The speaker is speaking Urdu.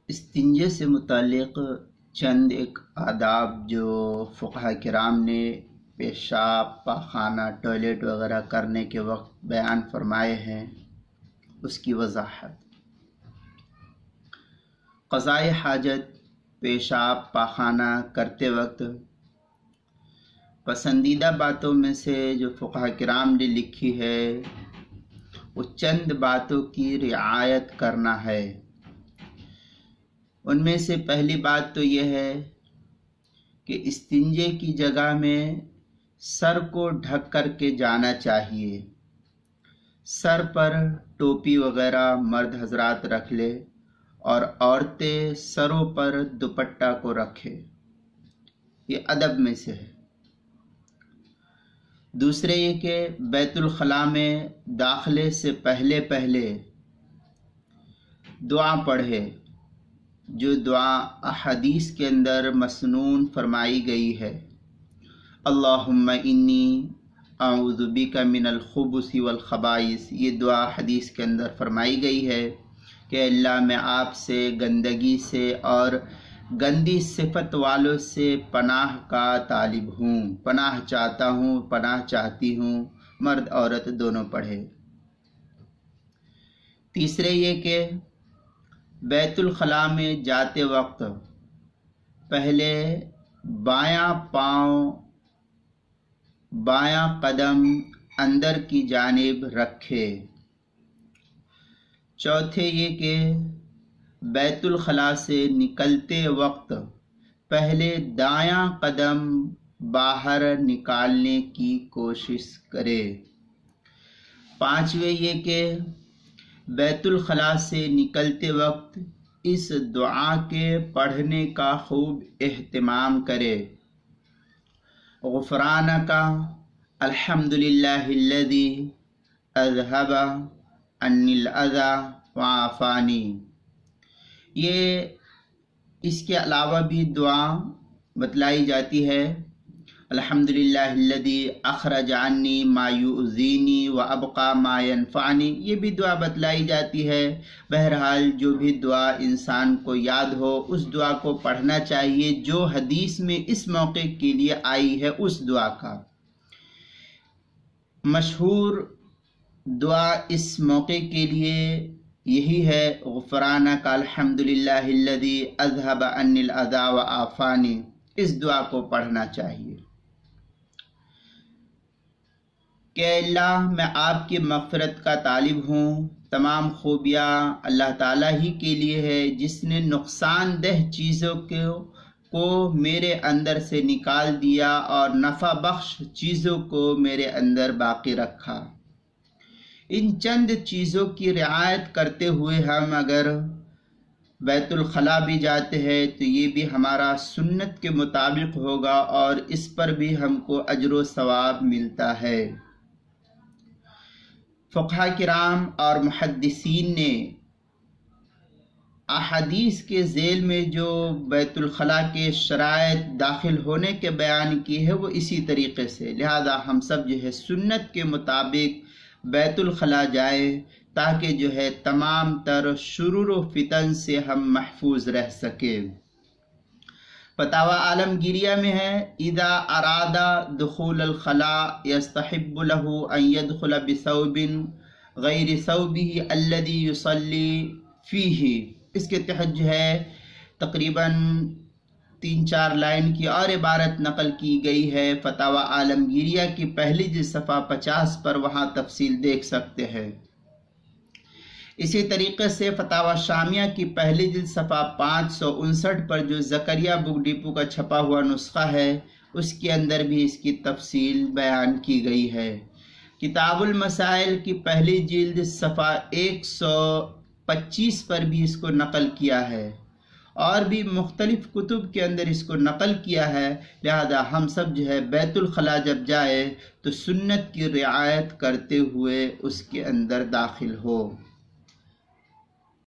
استنجے سے متعلق چند ایک آداب جو فقہاء کرام نے پیشاب، پاخانہ، ٹوائلٹ وغیرہ کرنے کے وقت بیان فرمائے ہیں، اس کی وضاحت۔ قضائے حاجت، پیشاب، پاخانہ کرتے وقت پسندیدہ باتوں میں سے جو فقہاء کرام نے لکھی ہے وہ چند باتوں کی رعایت کرنا ہے۔ ان میں سے پہلی بات تو یہ ہے کہ استنجے کی جگہ میں سر کو ڈھک کر کے جانا چاہیے۔ سر پر ٹوپی وغیرہ مرد حضرات رکھ لے اور عورتیں سروں پر دوپٹہ کو رکھے، یہ ادب میں سے ہے۔ دوسرے یہ کہ بیت الخلاء میں داخلے سے پہلے دعا پڑھے، جو دعا احادیث کے اندر مسنون فرمائی گئی ہے۔ اللہم انی اعوذ بک من الخبث والخبائث، یہ دعا حدیث کے اندر فرمائی گئی ہے کہ اللہ میں آپ سے گندگی سے اور گندی صفت والوں سے پناہ کا طالب ہوں، پناہ چاہتا ہوں، پناہ چاہتی ہوں، مرد عورت دونوں پڑھے۔ تیسرے یہ کہ بیت الخلاء میں جاتے وقت پہلے بایاں پاؤں، بایاں قدم اندر کی جانب رکھے۔ چوتھے یہ کہ بیت الخلاء سے نکلتے وقت پہلے دایاں قدم باہر نکالنے کی کوشش کرے۔ پانچویں یہ کہ بیت الخلاء سے نکلتے وقت اس دعا کے پڑھنے کا خوب اہتمام کرے۔ غفرانک الحمدللہ الذی اذھب عنی الاذی وعافانی۔ یہ اس کے علاوہ بھی دعا بتلائی جاتی ہے۔ الحمدللہ الذی اخرج عنی ما یؤذینی وابقی ما ینفعنی، یہ بھی دعا بتلائی جاتی ہے۔ بہرحال جو بھی دعا انسان کو یاد ہو اس دعا کو پڑھنا چاہیے، جو حدیث میں اس موقع کے لیے آئی ہے اس دعا کا۔ مشہور دعا اس موقع کے لیے یہی ہے، غفرانک الحمدللہ الذی اذھب عنی الاذی وعافانی، اس دعا کو پڑھنا چاہیے کہ اللہ میں آپ کی مغفرت کا طالب ہوں۔ تمام خوبیاں اللہ تعالیٰ ہی کے لیے ہے، جس نے نقصان دہ چیزوں کو میرے اندر سے نکال دیا اور نفع بخش چیزوں کو میرے اندر باقی رکھا۔ ان چند چیزوں کی رعایت کرتے ہوئے ہم اگر بیت الخلاء بھی جاتے ہیں تو یہ بھی ہمارا سنت کے مطابق ہوگا اور اس پر بھی ہم کو اجر و ثواب ملتا ہے۔ فقہاء کرام اور محدثین نے احادیث کے ذیل میں جو بیت الخلاء کے شرائط داخل ہونے کے بیان کی ہے وہ اسی طریقے سے، لہذا ہم سب جو ہے سنت کے مطابق بیت الخلاء جائے تاکہ جو ہے تمام تر شرور و فتن سے ہم محفوظ رہ سکے۔ فتاوی عالمگیریہ میں ہے، اذا اراد دخول الخلاء یستحب له ان يدخل بثوب غیر ثوبه الذي يصلي فيه۔ اس کے تحت جو ہے تقریباً 3-4 لائن کی اور عبارت نقل کی گئی ہے فتاوی عالمگیریہ کی پہلی جلد صفحہ 50 پر، وہاں تفصیل دیکھ سکتے ہیں۔ اسی طریقے سے فتاوی شامیہ کی پہلی جلد صفحہ 559 پر جو زکریا بک ڈپو کا چھپا ہوا نسخہ ہے اس کے اندر بھی اس کی تفصیل بیان کی گئی ہے۔ کتاب المسائل کی پہلی جلد صفحہ 125 پر بھی اس کو نقل کیا ہے، اور بھی مختلف کتب کے اندر اس کو نقل کیا ہے۔ لہذا ہم سب جو ہے بیت الخلاء جب جائے تو سنت کی رعایت کرتے ہوئے اس کے اندر داخل ہو۔